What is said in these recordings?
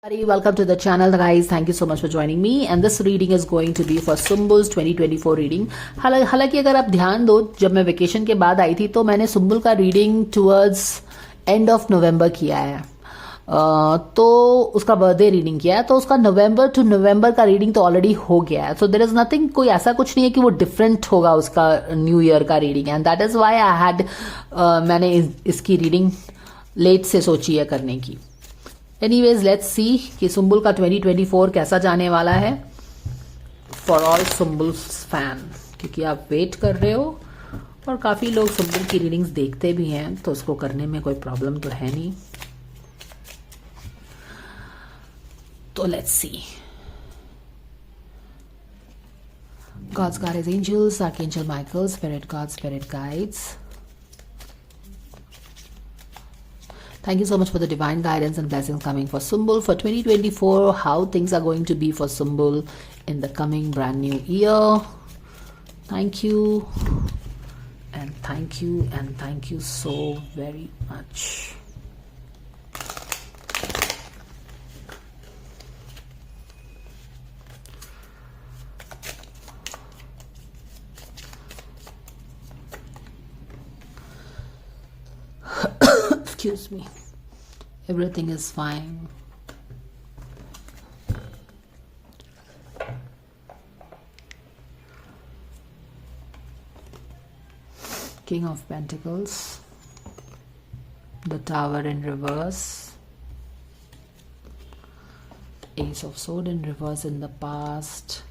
Welcome to the channel guys. Thank you so much for joining me and this reading is going to be for Sumbul's 2024 reading. हालांकि अगर आप ध्यान दो, जब मैं vacation के बाद आई थी तो मैंने सुम्बुल का reading towards end of November किया है, तो उसका बर्थडे रीडिंग किया है, तो उसका नवंबर टू नवंबर का रीडिंग तो ऑलरेडी हो गया है. सो देयर इज नथिंग, कोई ऐसा कुछ नहीं है कि वो डिफरेंट होगा उसका न्यू ईयर का reading. And that is why I had मैंने इसकी रीडिंग लेट से सोची है करने की. एनीवेज लेट्स सी कि सुम्बुल का 2024 कैसा जाने वाला है फॉर ऑल सुम्बुल फैन, क्योंकि आप वेट कर रहे हो और काफी लोग सुम्बुल की रीडिंग्स देखते भी हैं, तो उसको करने में कोई प्रॉब्लम तो है नहीं. तो let's see. God's guardians angels, Archangel Michael, Spirit God, Spirit guides. Thank you so much for the divine guidance and blessings coming for Sumbul for 2024. How things are going to be for Sumbul in the coming brand new year. Thank you and thank you and thank you so very much. Excuse me. Everything is fine. King of Pentacles, the Tower in reverse, Ace of Swords in reverse in the past,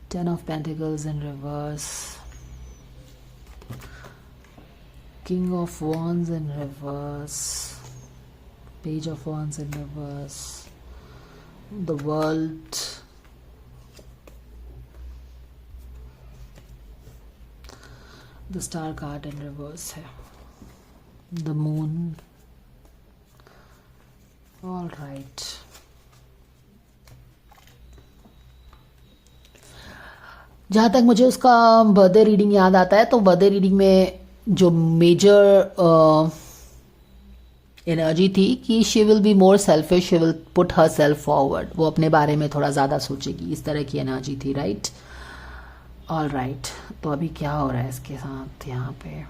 Ten of Pentacles in reverse, King of Wands in reverse, Page of Wands in reverse, the World, the Star card in reverse है, the Moon. All right. जहाँ तक मुझे उसका birthday reading याद आता है, तो birthday reading में जो मेजर एनर्जी थी कि she will be more selfish, she will put her self forward, वो अपने बारे में थोड़ा ज़्यादा सोचेगी, इस तरह की एनर्जी थी. राइट. All right. तो अभी क्या हो रहा है इसके साथ यहाँ पे,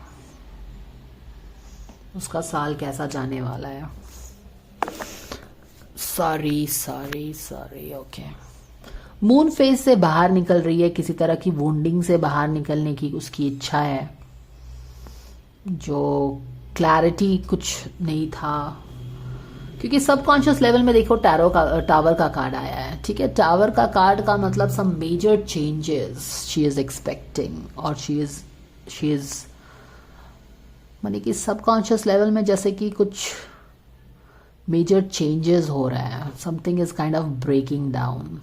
उसका साल कैसा जाने वाला है. Sorry sorry sorry. Okay. Moon phase से बाहर निकल रही है, किसी तरह की वुंडिंग से बाहर निकलने की उसकी इच्छा है, जो क्लैरिटी कुछ नहीं था, क्योंकि सबकॉन्शियस लेवल में देखो टावर का कार्ड आया है. ठीक है. टावर का कार्ड का मतलब some major changes she is expecting, और शी इज माने कि सबकॉन्शियस लेवल में जैसे कि कुछ मेजर चेंजेस हो रहा है, something is kind of breaking down,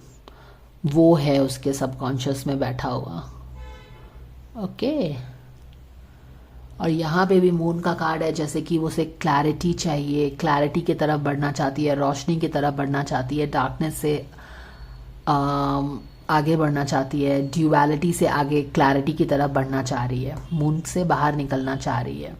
वो है उसके सबकॉन्शियस में बैठा हुआ. ओके. और यहाँ पे भी मून का कार्ड है, जैसे कि उसे क्लैरिटी चाहिए, क्लैरिटी की तरफ बढ़ना चाहती है, रोशनी की तरफ बढ़ना चाहती है, डार्कनेस से आगे बढ़ना चाहती है, ड्यूअलिटी से आगे क्लैरिटी की तरफ बढ़ना चाह रही है, मून से बाहर निकलना चाह रही है.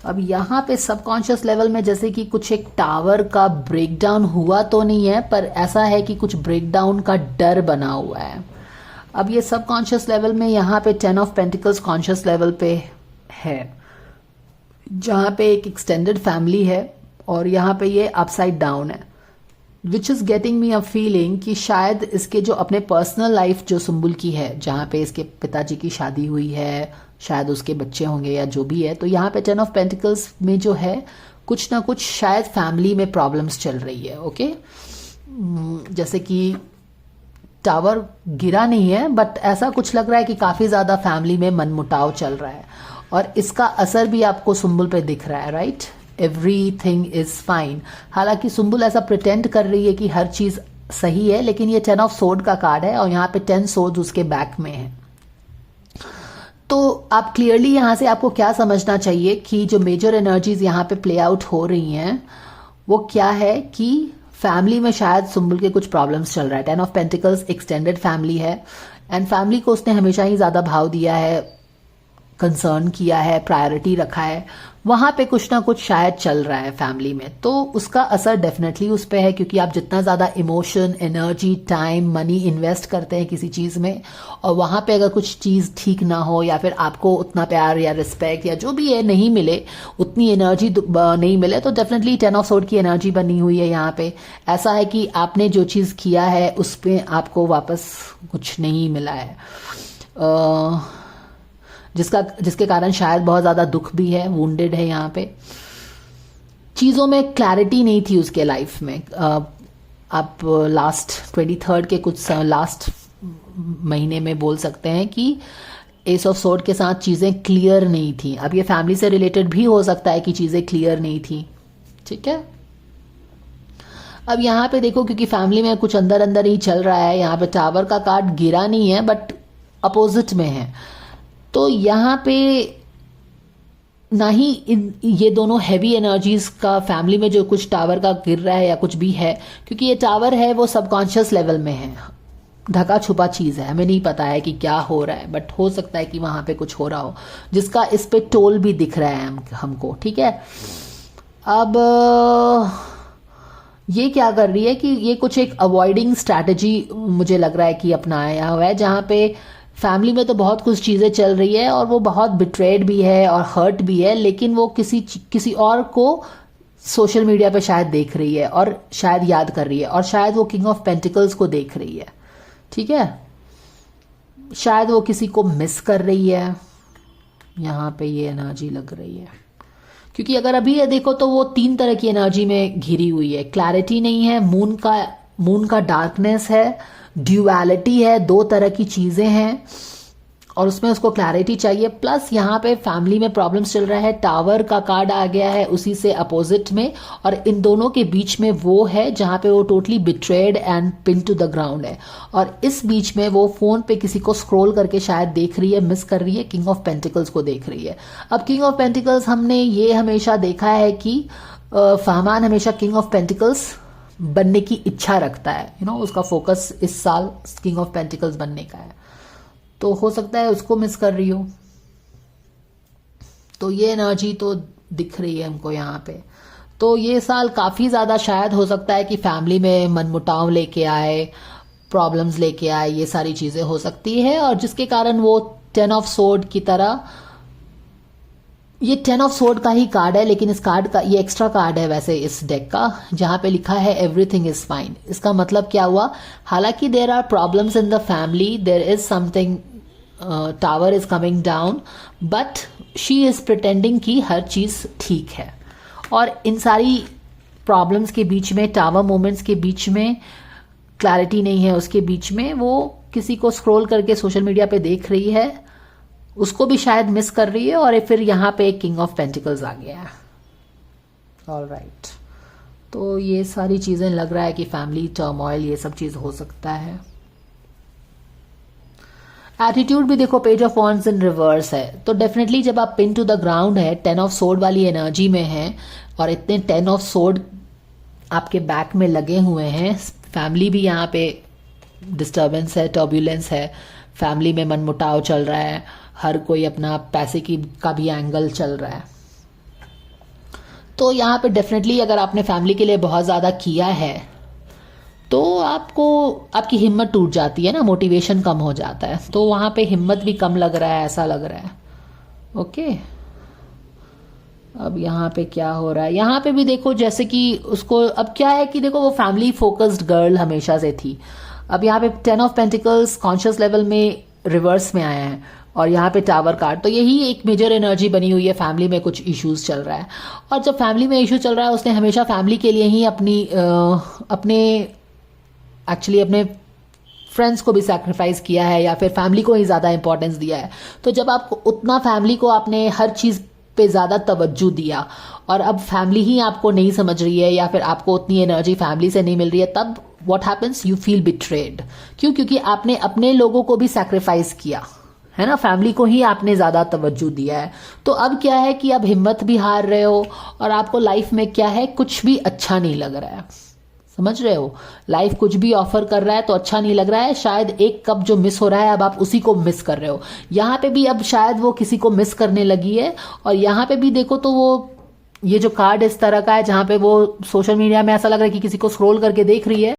अब यहाँ पे सबकॉन्शियस लेवल में जैसे कि कुछ एक टावर का ब्रेकडाउन हुआ तो नहीं है, पर ऐसा है कि कुछ ब्रेकडाउन का डर बना हुआ है. अब ये सबकॉन्शियस लेवल में यहाँ पे 10 ऑफ पेंटिकल्स कॉन्शियस लेवल पे है, जहाँ पे एक एक्सटेंडेड फैमिली है, और यहाँ पे ये अपसाइड डाउन है, which is getting me a feeling कि शायद इसके जो अपने पर्सनल लाइफ जो सुम्बुल की है, जहाँ पे इसके पिताजी की शादी हुई है, शायद उसके बच्चे होंगे या जो भी है, तो यहाँ पे 10 ऑफ पेंटिकल्स में जो है कुछ ना कुछ शायद फैमिली में प्रॉब्लम्स चल रही है. ओके. जैसे कि टावर गिरा नहीं है, बट ऐसा कुछ लग रहा है कि काफी ज्यादा फैमिली में मनमुटाव चल रहा है, और इसका असर भी आपको सुम्बुल पे दिख रहा है. राइट. Everything is fine. हालांकि सुम्बुल ऐसा प्रिटेंड कर रही है कि हर चीज सही है, लेकिन ये 10 ऑफ सोर्ड का कार्ड है, और यहाँ पे 10 सोर्ड उसके बैक में है. तो आप क्लियरली यहाँ से आपको क्या समझना चाहिए कि जो मेजर एनर्जीज यहाँ पे प्ले आउट हो रही हैं, वो क्या है कि फैमिली में शायद सुम्बुल के कुछ प्रॉब्लम्स चल रहा है. 10 ऑफ पेंटिकल्स एक्सटेंडेड फैमिली है, एंड फैमिली को उसने हमेशा ही ज्यादा भाव दिया है, कंसर्न किया है, प्रायोरिटी रखा है, वहाँ पे कुछ ना कुछ शायद चल रहा है फैमिली में, तो उसका असर डेफिनेटली उस पे है। क्योंकि आप जितना ज़्यादा emotion, energy, time, money invest करते हैं किसी चीज़ में, और वहाँ पे अगर कुछ चीज़ ठीक ना हो या फिर आपको उतना प्यार या रिस्पेक्ट या जो भी है नहीं मिले, उतनी एनर्जी नहीं मिले, तो डेफिनेटली 10 ऑफ सोर्ड की एनर्जी बनी हुई है यहाँ पे। ऐसा है कि आपने जो चीज़ किया है उस पर आपको वापस कुछ नहीं मिला है, जिसके कारण शायद बहुत ज़्यादा दुख भी है, वुंडेड है यहाँ पे। चीज़ों में क्लैरिटी नहीं थी उसके लाइफ में। आप लास्ट 23rd के कुछ लास्ट महीने में बोल सकते हैं कि एस ऑफ सोर्ड के साथ चीज़ें क्लियर नहीं थी। अब ये फैमिली से रिलेटेड भी हो सकता है कि चीज़ें क्लियर नहीं थी, ठीक है। अब यहाँ पे देखो, क्योंकि फैमिली में कुछ अंदर अंदर ही चल रहा है, यहाँ पे टावर का कार्ड गिरा नहीं है बट अपोजिट में है, तो यहाँ पे ना ही ये दोनों हैवी एनर्जीज का फैमिली में जो कुछ टावर का गिर रहा है या कुछ भी है, क्योंकि ये टावर है वो सबकॉन्शियस लेवल में है, ढका छुपा चीज़ है, हमें नहीं पता है कि क्या हो रहा है, बट हो सकता है कि वहाँ पे कुछ हो रहा हो जिसका इस पे टोल भी दिख रहा है हमको, ठीक है। अब ये क्या कर रही है कि ये कुछ एक अवॉइडिंग स्ट्रैटेजी मुझे लग रहा है कि अपनाया हुआ है, जहाँ पे फैमिली में तो बहुत कुछ चीज़ें चल रही है और वो बहुत बिट्रेड भी है और हर्ट भी है, लेकिन वो किसी और को सोशल मीडिया पे शायद देख रही है और शायद याद कर रही है, और शायद वो किंग ऑफ पेंटिकल्स को देख रही है, ठीक है। शायद वो किसी को मिस कर रही है, यहाँ पे ये एनर्जी लग रही है। क्योंकि अगर अभी ये देखो तो वो 3 तरह की एनर्जी में घिरी हुई है, क्लैरिटी नहीं है, मून का डार्कनेस है, ड्यूअलिटी है, 2 तरह की चीज़ें हैं और उसमें उसको क्लैरिटी चाहिए। प्लस यहाँ पे फैमिली में प्रॉब्लम्स चल रहा है, टावर का कार्ड आ गया है उसी से अपोजिट में, और इन दोनों के बीच में वो है जहाँ पे वो totally betrayed and pin to the ground है, और इस बीच में वो फोन पे किसी को स्क्रॉल करके शायद देख रही है, मिस कर रही है, किंग ऑफ पेंटिकल्स को देख रही है। अब किंग ऑफ पेंटिकल्स हमने ये हमेशा देखा है कि फहमान हमेशा किंग ऑफ पेंटिकल्स बनने की इच्छा रखता है, उसका फोकस इस साल किंग ऑफ पेंटिकल्स बनने का है, तो हो सकता है उसको मिस कर रही हो। तो ये एनर्जी तो दिख रही है हमको यहाँ पे। तो ये साल काफ़ी ज़्यादा शायद हो सकता है कि फैमिली में मनमुटाव लेके आए, प्रॉब्लम्स लेके आए, ये सारी चीज़ें हो सकती है, और जिसके कारण वो 10 ऑफ सोर्ड की तरह, ये 10 ऑफ सोर्ड का ही कार्ड है, लेकिन इस कार्ड का ये एक्स्ट्रा कार्ड है वैसे इस डेक का, जहाँ पे लिखा है एवरीथिंग इज फाइन। इसका मतलब क्या हुआ, हालांकि there are problems in the family, there is something, tower is coming down, but she is pretending कि हर चीज़ ठीक है। और इन सारी प्रॉब्लम्स के बीच में, टावर मोमेंट्स के बीच में, क्लैरिटी नहीं है उसके बीच में, वो किसी को स्क्रॉल करके सोशल मीडिया पे देख रही है, उसको भी शायद मिस कर रही है, और फिर यहाँ पे एक किंग ऑफ पेंटिकल्स आ गया है। ऑलराइट, तो ये सारी चीज़ें लग रहा है कि फैमिली टर्मोइल, ये सब चीज़ हो सकता है। एटीट्यूड भी देखो, page of wands in reverse है, तो डेफिनेटली जब आप पिन टू द ग्राउंड है, 10 ऑफ सोर्ड वाली एनर्जी में है, और इतने 10 ऑफ सोर्ड आपके बैक में लगे हुए हैं, फैमिली भी यहाँ पे डिस्टर्बेंस है, टर्ब्यूलेंस है, फैमिली में मनमुटाव चल रहा है, हर कोई अपना पैसे का भी एंगल चल रहा है। तो यहाँ पे डेफिनेटली अगर आपने फैमिली के लिए बहुत ज़्यादा किया है तो आपकी हिम्मत टूट जाती है ना, मोटिवेशन कम हो जाता है, तो वहाँ पे हिम्मत भी कम लग रहा है, ऐसा लग रहा है। ओके, अब यहाँ पे क्या हो रहा है, यहाँ पे भी देखो जैसे कि उसको, अब क्या है कि देखो वो फैमिली फोकस्ड गर्ल हमेशा से थी, अब यहाँ पे 10 ऑफ पेंटिकल्स कॉन्शियस लेवल में रिवर्स में आया है, और यहाँ पे टावर कार्ड, तो यही एक मेजर एनर्जी बनी हुई है, फैमिली में कुछ इश्यूज चल रहा है, और जब फैमिली में इशू चल रहा है उसने हमेशा फैमिली के लिए ही अपने फ्रेंड्स को भी सैक्रिफाइस किया है, या फिर फैमिली को ही ज़्यादा इंपॉर्टेंस दिया है। तो जब आपको उतना फैमिली को आपने हर चीज़ पे ज़्यादा तवज्जो दिया, और अब फैमिली ही आपको नहीं समझ रही है, या फिर आपको उतनी एनर्जी फैमिली से नहीं मिल रही है, तब what happens, you feel betrayed. क्यों? क्योंकि आपने अपने लोगों को भी सैक्रिफाइस किया है ना, फैमिली को ही आपने ज़्यादा तवज्जो दिया है। तो अब क्या है कि अब हिम्मत भी हार रहे हो, और आपको लाइफ में क्या है, कुछ भी अच्छा नहीं लग रहा है, समझ रहे हो? लाइफ कुछ भी ऑफर कर रहा है तो अच्छा नहीं लग रहा है, शायद एक कप जो मिस हो रहा है अब आप उसी को मिस कर रहे हो। यहाँ पे भी अब शायद वो किसी को मिस करने लगी है। और यहाँ पे भी देखो तो वो ये जो कार्ड इस तरह का है जहां पे वो सोशल मीडिया में ऐसा लग रहा है कि किसी को स्क्रॉल करके देख रही है।